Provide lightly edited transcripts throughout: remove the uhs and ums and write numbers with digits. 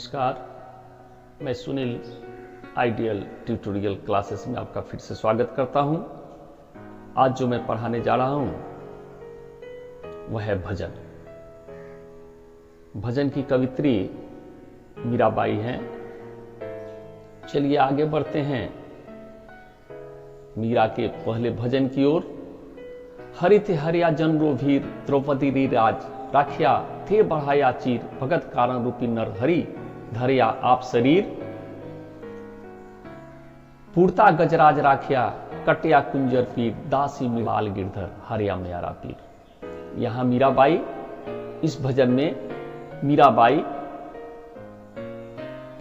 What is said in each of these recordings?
नमस्कार, मैं Sunil ideal tutorial classes में आपका फिर से स्वागत करता हूं। आज जो मैं पढ़ाने जा रहा हूं वह है भजन। भजन की कवित्री मीराबाई हैं। चलिए आगे बढ़ते हैं मीरा के पहले भजन की ओर। हरित हरिया जनरो भीर द्रौपदी री राज राखिया थे बढ़ाया चीर भगत कारण रूपी नर हरि धरिया आप शरीर पूर्ता गजराज राखिया कटिया कुंजर पीर दासी मिलाल गिरधर हरिया म्यारा पीर। यहां मीराबाई, इस भजन में मीराबाई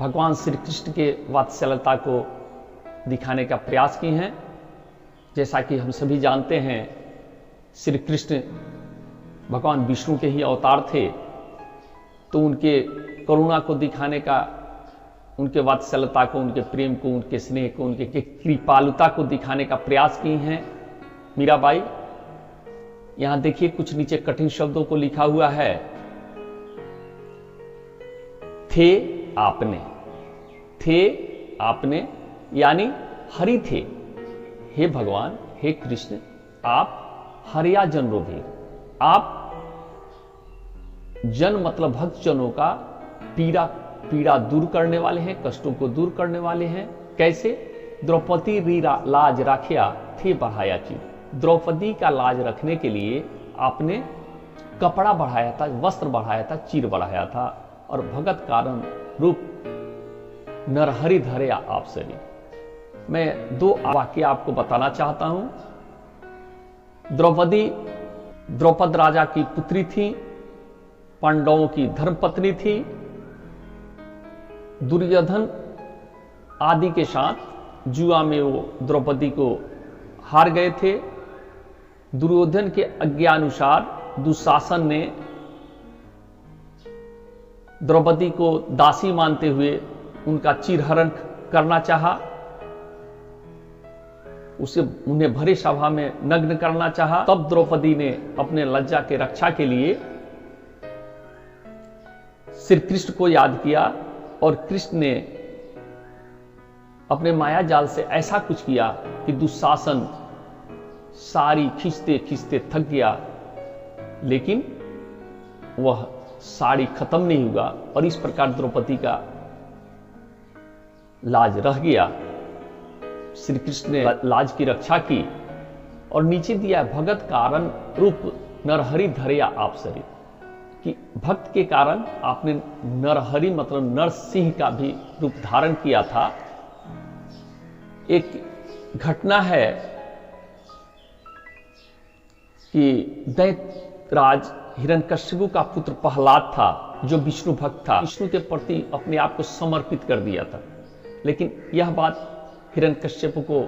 भगवान श्री कृष्ण के वात्सल्यता को दिखाने का प्रयास की हैं। जैसा कि हम सभी जानते हैं, श्री कृष्ण भगवान विष्णु के ही अवतार थे, तो उनके करुणा को दिखाने का, उनके वात्सल्यता को, उनके प्रेम को, उनके स्नेह को, उनके कृपालुता को दिखाने का प्रयास की हैं मीराबाई। यहां देखिए कुछ नीचे कठिन शब्दों को लिखा हुआ है। थे आपने, थे आपने यानी हरि थे। हे भगवान, हे कृष्ण, आप हरिया जनरो भी, आप जन मतलब भक्त जनों का पीड़ा दूर करने वाले हैं, कष्टों को दूर करने वाले हैं। कैसे? द्रौपदी री लाज राखिया थे बढ़ाया चीर। द्रौपदी का लाज रखने के लिए आपने कपड़ा बढ़ाया था, वस्त्र बढ़ाया था, चीर बढ़ाया था। और भगत कारण रूप नरहरि धरिया आप शरीर। मैं दो वाक्य आपको बताना चाहता हूं। द्रौपदी द्रौपद राजा की पुत्री थी, पांडवों की धर्मपत्नी थी। दुर्योधन आदि के साथ जुआ में वो द्रौपदी को हार गए थे। दुर्योधन के आज्ञानुसार दुशासन ने द्रौपदी को दासी मानते हुए उनका चीरहरण करना चाहा, उसे उन्हें भरे सभा में नग्न करना चाहा। तब द्रौपदी ने अपने लज्जा के रक्षा के लिए श्री कृष्ण को याद किया और कृष्ण ने अपने माया जाल से ऐसा कुछ किया कि दुशासन साड़ी खींचते खींचते थक गया, लेकिन वह साड़ी खत्म नहीं हुआ और इस प्रकार द्रौपदी का लाज रह गया। श्री कृष्ण ने लाज की रक्षा की और नीचे दिया भगत कारण रूप नरहरि धरिया आप शरीर, कि भक्त के कारण आपने नरहरि मतलब नरसिंह का भी रूप धारण किया था। एक घटना है कि दैत्यराज हिरण्यकश्यप का पुत्र प्रहलाद था, जो विष्णु भक्त था, विष्णु के प्रति अपने आप को समर्पित कर दिया था। लेकिन यह बात हिरण्यकश्यप को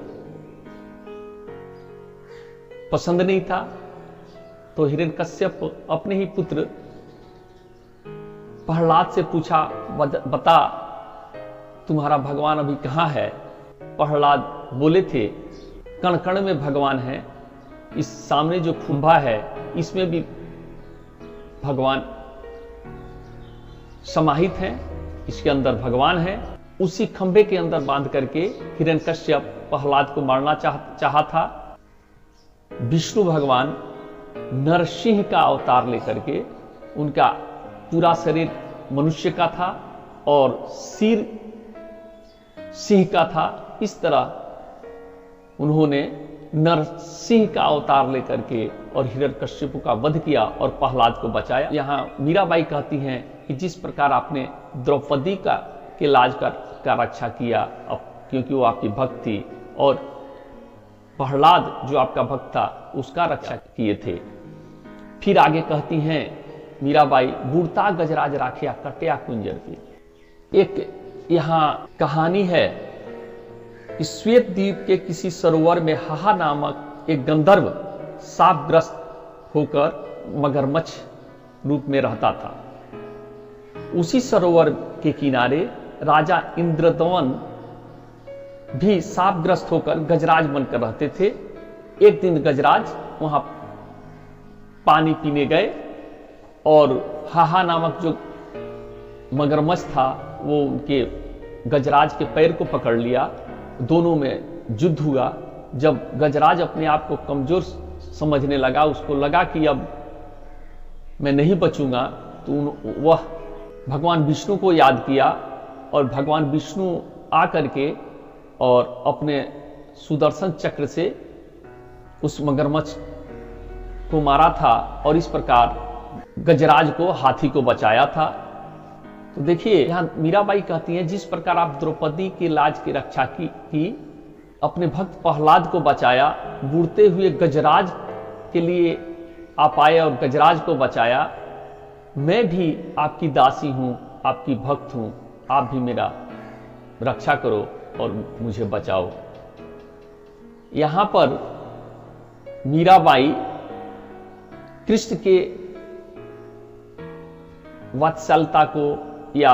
पसंद नहीं था, तो हिरण्यकश्यप अपने ही पुत्र प्रहलाद से पूछा, बता तुम्हारा भगवान अभी कहां है? प्रहलाद बोले थे, कण कण में भगवान है। इस सामने जो कुंभा है इसमें भी भगवान समाहित हैं, इसके अंदर भगवान है। उसी खंभे के अंदर बांध करके हिरण्यकश्यप प्रहलाद को मारना चाहा था। विष्णु भगवान नरसिंह का अवतार लेकर के, उनका पूरा शरीर मनुष्य का था और सिर सिंह का था। इस तरह उन्होंने नरसिंह का अवतार लेकर के और हिरण्यकश्यप का वध किया और प्रहलाद को बचाया। यहां मीराबाई कहती हैं कि जिस प्रकार आपने द्रौपदी के लाज का रक्षा किया, अब क्योंकि वो आपकी भक्त थी, और प्रहलाद जो आपका भक्त था उसका रक्षा किए थे। फिर आगे कहती हैं मीराबाई, बूढ़ता गजराज राखिया कटिया कुंजर पीर। एक यहां कहानी है कि श्वेत द्वीप के किसी सरोवर में हाहा नामक एक गंधर्व शापग्रस्त होकर मगरमच्छ रूप में रहता था। उसी सरोवर के किनारे राजा इंद्रदमन भी शापग्रस्त होकर गजराज बनकर रहते थे। एक दिन गजराज वहां पानी पीने गए और हाहा नामक जो मगरमच्छ था वो उनके गजराज के पैर को पकड़ लिया, दोनों में युद्ध हुआ। जब गजराज अपने आप को कमजोर समझने लगा, उसको लगा कि अब मैं नहीं बचूंगा, तो वह भगवान विष्णु को याद किया और भगवान विष्णु आकर के और अपने सुदर्शन चक्र से उस मगरमच्छ को मारा था और इस प्रकार गजराज को, हाथी को बचाया था। तो देखिए यहां मीराबाई कहती हैं, जिस प्रकार आप द्रौपदी की लाज की रक्षा की, अपने भक्त प्रहलाद को बचाया, बूढ़ते हुए गजराज के लिए आप आए और गजराज को बचाया, मैं भी आपकी दासी हूं, आपकी भक्त हूं, आप भी मेरा रक्षा करो और मुझे बचाओ। यहां पर मीराबाई कृष्ण के वात्सल्यता को या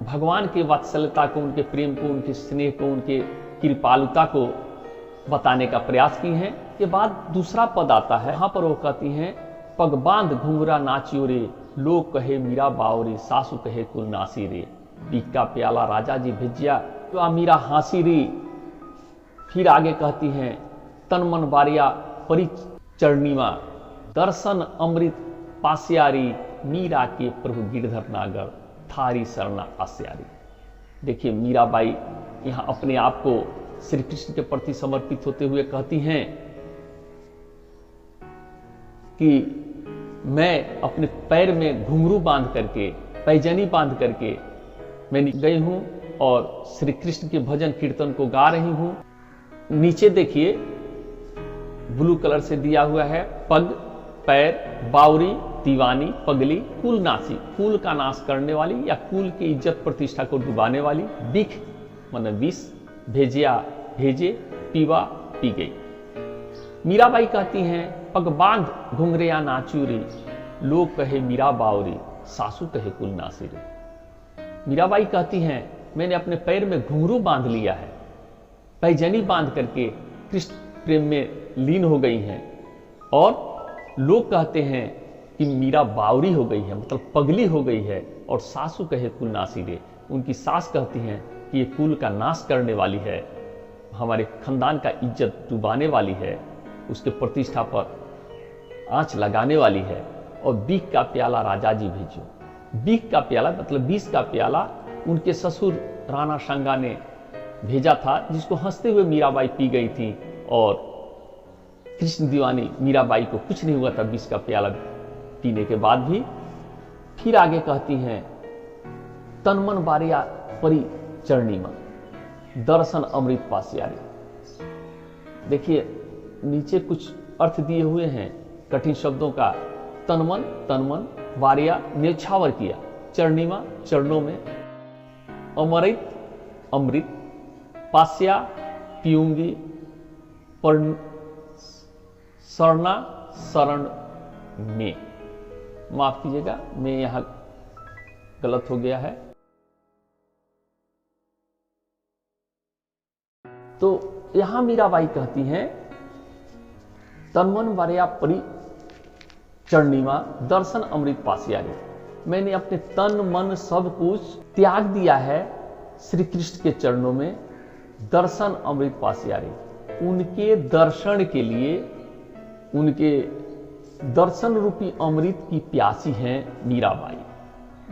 भगवान के वात्सल्यता को, उनके प्रेम को, उनके स्नेह को, उनके कृपालुता को बताने का प्रयास की हैं। के बाद दूसरा पद आता है, यहां पर वो कहती हैं, पग बांध घुंघरा नाचियो रे, लोग कहे मीरा बावरे, सासू कहे कुल नासी रे, पीक का प्याला राजा जी भिजिया, तो मीरा हासी रे। फिर आगे कहती हैं, तन मन बारिया परिचरणीमा, दर्शन अमृत पास्यारी, मीरा के प्रभु गिरधर नागर, थारी शरणा आस्यारी। देखिए मीराबाई यहां अपने आप को श्री कृष्ण के प्रति समर्पित होते हुए कहती हैं कि मैं अपने पैर में घुंघरू बांध करके, पैजनी बांध करके मैं गई हूं और श्री कृष्ण के भजन कीर्तन को गा रही हूं। नीचे देखिए ब्लू कलर से दिया हुआ है, पग, पैर, बावरी, दीवानी, पगली, कुल नासी, कुल का नाश करने वाली या कुल की इज्जत प्रतिष्ठा को डुबाने वाली, बिख मतलब विष, भेजिया भेजे, पीवा पी गई। मीराबाई कहती हैं, पग बांध घुंघरिया नाचू रे, लोग कहे मीरा बावरी, सासू कहे कुल नासी रे। मीराबाई कहती हैं, मैंने अपने पैर में घुंघरू बांध लिया है, पैजनी बांध करके कृष्ण प्रेम में लीन हो गई हैं और लोग कहते हैं कि मीरा बावरी हो गई है, मतलब पगली हो गई है, और सासू कहे कुल नासी रे, उनकी सास कहती हैं कि ये कुल का नाश करने वाली है, हमारे खानदान का इज्जत डुबाने वाली है, उसके प्रतिष्ठा पर आंच लगाने वाली है, और बीख का प्याला राजा जी भेजो। बीख का प्याला मतलब विष का प्याला उनके ससुर राणा सांगा ने भेजा था, जिसको हंसते हुए मीराबाई पी गई थी और कृष्ण दीवानी मीराबाई को कुछ नहीं हुआ था विष का प्याला पीने के बाद भी। फिर आगे कहती हैं, तन मन बारिया परिचरणीमा, दर्शन अमृत पास्यारी। देखिए नीचे कुछ अर्थ दिए हुए हैं कठिन शब्दों का, तन मन बारिया न्यौछावर किया, चरणीमा चरणों में, अमृत अमृत, पास्या पीऊंगी, शरणा शरण में, माफ कीजिएगा मैं यहां गलत हो गया है। तो यहां मीराबाई कहती हैं, तनमन वारिया परिचरणीमा, दर्शन अमृत पास्यारी, मैंने अपने तन मन सब कुछ त्याग दिया है श्री कृष्ण के चरणों में, दर्शन अमृत पास्यारी, उनके दर्शन के लिए, उनके दर्शन रूपी अमृत की प्यासी हैं मीराबाई।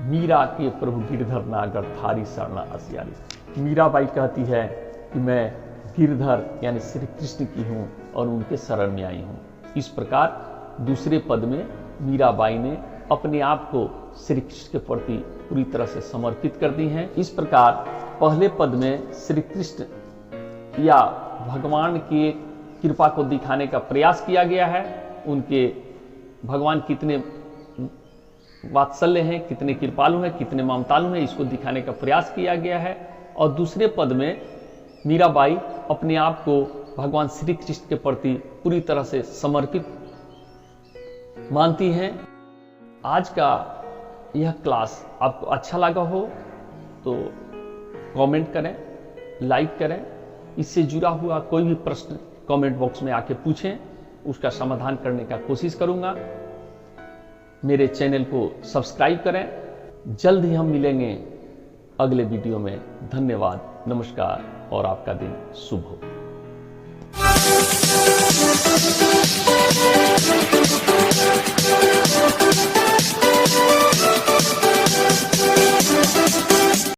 मीरा के प्रभु गिरधर नागर, थारी शरणा आस्यारी। मीराबाई कहती है कि मैं गिरधर यानी श्री कृष्ण की हूं और उनके शरण में आई हूं। इस प्रकार दूसरे पद में मीराबाई ने अपने आप को श्री कृष्ण के प्रति पूरी तरह से समर्पित कर दी हैं। इस प्रकार पहले पद में श्री कृष्ण या भगवान की कृपा को दिखाने का प्रयास किया गया है, उनके भगवान कितने वात्सल्य हैं, कितने कृपालु हैं, कितने ममतालु हैं, इसको दिखाने का प्रयास किया गया है। और दूसरे पद में मीराबाई अपने आप को भगवान श्री कृष्ण के प्रति पूरी तरह से समर्पित मानती हैं। आज का यह क्लास आपको अच्छा लगा हो तो कमेंट करें, लाइक करें। इससे जुड़ा हुआ कोई भी प्रश्न कमेंट बॉक्स में आके पूछें, उसका समाधान करने का कोशिश करूंगा। मेरे चैनल को सब्सक्राइब करें। जल्द ही हम मिलेंगे अगले वीडियो में। धन्यवाद, नमस्कार और आपका दिन शुभ हो।